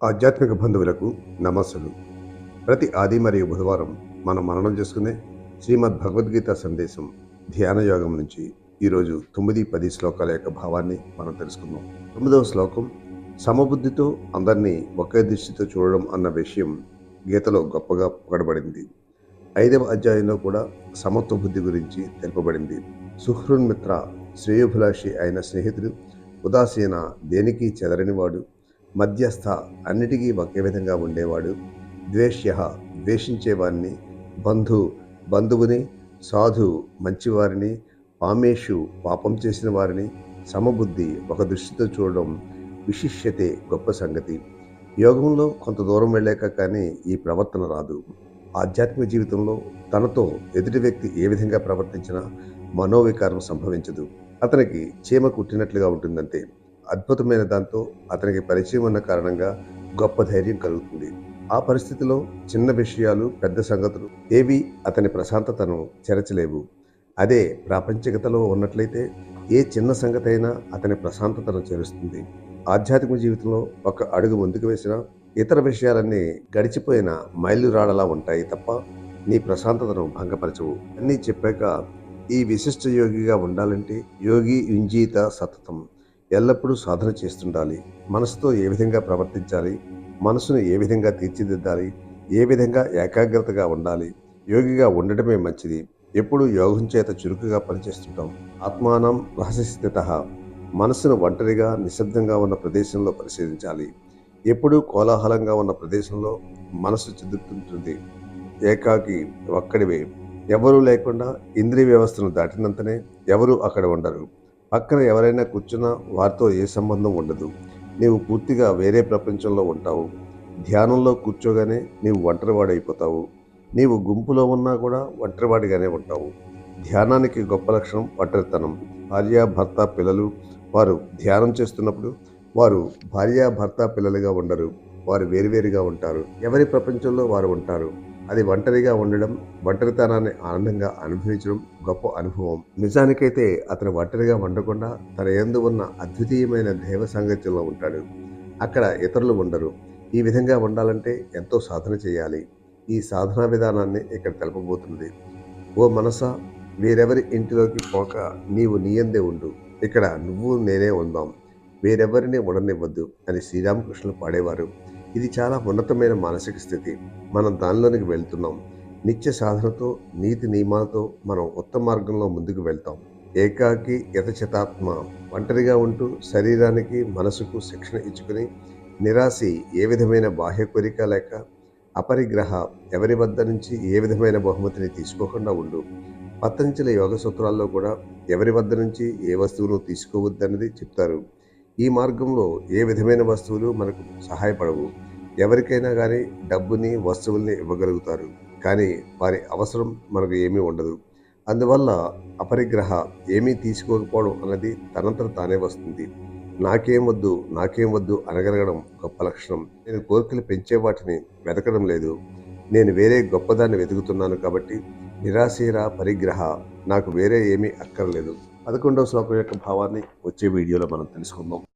ఆధ్యాత్మిక బంధువులకు నమస్సులు. ప్రతి ఆది మరియు బుధవారం మనం మననం చేసుకునే శ్రీమద్ భగవద్గీత సందేశం ధ్యాన యోగం నుంచి ఈరోజు 9-10 శ్లోకాల యొక్క భావాన్ని మనం తెలుసుకుందాం. 9వ శ్లోకం, సమబుద్ధితో అందరినీ ఒకే దృష్టితో చూడడం అన్న విషయం గీతలో గొప్పగా పొగడబడింది. 5వ అధ్యాయంలో కూడా సమత్వ బుద్ధి గురించి తెలుపబడింది. సుహృన్మిత్ర, శ్రేయోభిలాషి అయిన స్నేహితుడు, ఉదాసీన, దేనికి చెదరనివాడు, మధ్యస్థ, అన్నిటికీ ఒకే విధంగా ఉండేవాడు, ద్వేష్య, ద్వేషించేవారిని, బంధు, బంధువుని, సాధు, మంచివారిని, పామేషు, పాపం చేసిన వారిని, సమబుద్ధి, ఒక దృష్టితో చూడడం, విశిష్యతే, గొప్ప సంగతి. యోగంలో కొంత దూరం వెళ్ళాక కానీ ఈ ప్రవర్తన రాదు. ఆధ్యాత్మిక జీవితంలో తనతో ఎదుటి వ్యక్తి ఏ విధంగా ప్రవర్తించినా మనోవికారం సంభవించదు. అతనికి చీమ కుట్టినట్లుగా ఉంటుందంతే. అద్భుతమైన దాంతో అతనికి పరిచయం ఉన్న కారణంగా గొప్ప ధైర్యం కలుగుతుంది. ఆ పరిస్థితిలో చిన్న విషయాలు, పెద్ద సంగతులు ఏవి అతని ప్రశాంతతను చెరచలేవు. అదే ప్రాపంచికతలో ఉన్నట్లయితే ఏ చిన్న సంగతి అయినా అతని ప్రశాంతతను చేరుస్తుంది. ఆధ్యాత్మిక జీవితంలో ఒక అడుగు ముందుకు వేసినా ఇతర విషయాలన్నీ గడిచిపోయిన మైలురాళ్ళలా ఉంటాయి తప్ప నీ ప్రశాంతతను భంగపరచవు. అన్నీ చెప్పాక, ఈ విశిష్ట యోగిగా ఉండాలంటే యోగి యుంజీత సతతం, ఎల్లప్పుడూ సాధన చేస్తుండాలి. మనసుతో ఏ విధంగా ప్రవర్తించాలి, మనసును ఏ విధంగా తీర్చిదిద్దాలి, ఏ విధంగా ఏకాగ్రతగా ఉండాలి. యోగిగా ఉండటమే మంచిది. ఎప్పుడు యోగం చేత చురుకుగా పనిచేస్తుంటాం. ఆత్మానం రహస్యస్థిత, మనసును ఒంటరిగా నిశ్శబ్దంగా ఉన్న ప్రదేశంలో పరిశీలించాలి. ఎప్పుడూ కోలాహలంగా ఉన్న ప్రదేశంలో మనసు చెదురుతుంటుంది. ఏకాకి, ఒక్కడివే, ఎవరూ లేకుండా ఇంద్రియ వ్యవస్థను దాటినంతనే ఎవరూ అక్కడ ఉండరు. పక్కన ఎవరైనా కూర్చున్నా వారితో ఏ సంబంధం ఉండదు. నీవు పూర్తిగా వేరే ప్రపంచంలో ఉంటావు. ధ్యానంలో కూర్చోగానే నీవు ఒంటరివాడైపోతావు. నీవు గుంపులో ఉన్నా కూడా ఒంటరివాడిగానే ఉంటావు. ధ్యానానికి గొప్ప లక్షణం ఒంటరితనం. భార్య, భర్త, పిల్లలు వారు ధ్యానం చేస్తున్నప్పుడు వారు భార్య, భర్త, పిల్లలుగా ఉండరు. వారు వేరువేరుగా ఉంటారు. ఎవరి ప్రపంచంలో వారు ఉంటారు. అది ఒంటరిగా ఉండడం, ఒంటరితనాన్ని ఆనందంగా అనుభవించడం గొప్ప అనుభవం. నిజానికైతే అతను ఒంటరిగా ఉండకుండా తన యందు ఉన్న అద్వితీయమైన దైవ సాంగత్యంలో ఉంటాడు. అక్కడ ఇతరులు ఉండరు. ఈ విధంగా ఉండాలంటే ఎంతో సాధన చేయాలి. ఈ సాధనా విధానాన్ని ఇక్కడ తెలపబోతుంది. ఓ మనసా, వేరెవరి ఇంటిలోకి పోక నీవు నీయందే ఉండు. ఇక్కడ నువ్వు నేనే ఉందాం, వేరెవరిని ఉండనివ్వద్దు అని శ్రీరామకృష్ణులు పాడేవారు. ఇది చాలా ఉన్నతమైన మానసిక స్థితి. మనం దానిలోనికి వెళ్తున్నాం. నిత్య సాధనతో, నీతి నియమాలతో మనం ఉత్తమ మార్గంలో ముందుకు వెళ్తాం. ఏకాకి యతచితాత్మ, ఒంటరిగా ఉంటూ శరీరానికి, మనసుకు శిక్షణ ఇచ్చుకుని, నిరాశి, ఏ విధమైన బాహ్య కోరిక లేక, అపరిగ్రహ, ఎవరి వద్ద నుంచి ఏ విధమైన బహుమతిని తీసుకోకుండా ఉండు. పతంజలి యోగ సూత్రాల్లో కూడా ఎవరి వద్ద నుంచి ఏ వస్తువును తీసుకోవద్దన్నది చెప్తారు. ఈ మార్గంలో ఏ విధమైన వస్తువులు మనకు సహాయపడవు. ఎవరికైనా కానీ డబ్బుని, వస్తువుల్ని ఇవ్వగలుగుతారు, కానీ వారి అవసరం మనకు ఏమీ ఉండదు. అందువల్ల అపరిగ్రహ, ఏమీ తీసుకోకపోవడం అన్నది తనంతట తానే వస్తుంది. నాకేం వద్దు, నాకేం వద్దు అనగలగడం గొప్ప లక్షణం. నేను కోరికలు పెంచే వాటిని వెతకడం లేదు. నేను వేరే గొప్పదాన్ని వెతుకుతున్నాను కాబట్టి నిరాశీరా పరిగ్రహ, నాకు వేరే ఏమీ అక్కర్లేదు. 11వ శ్లోకం యొక్క భావాన్ని వచ్చే వీడియోలో మనం తెలుసుకుందాం.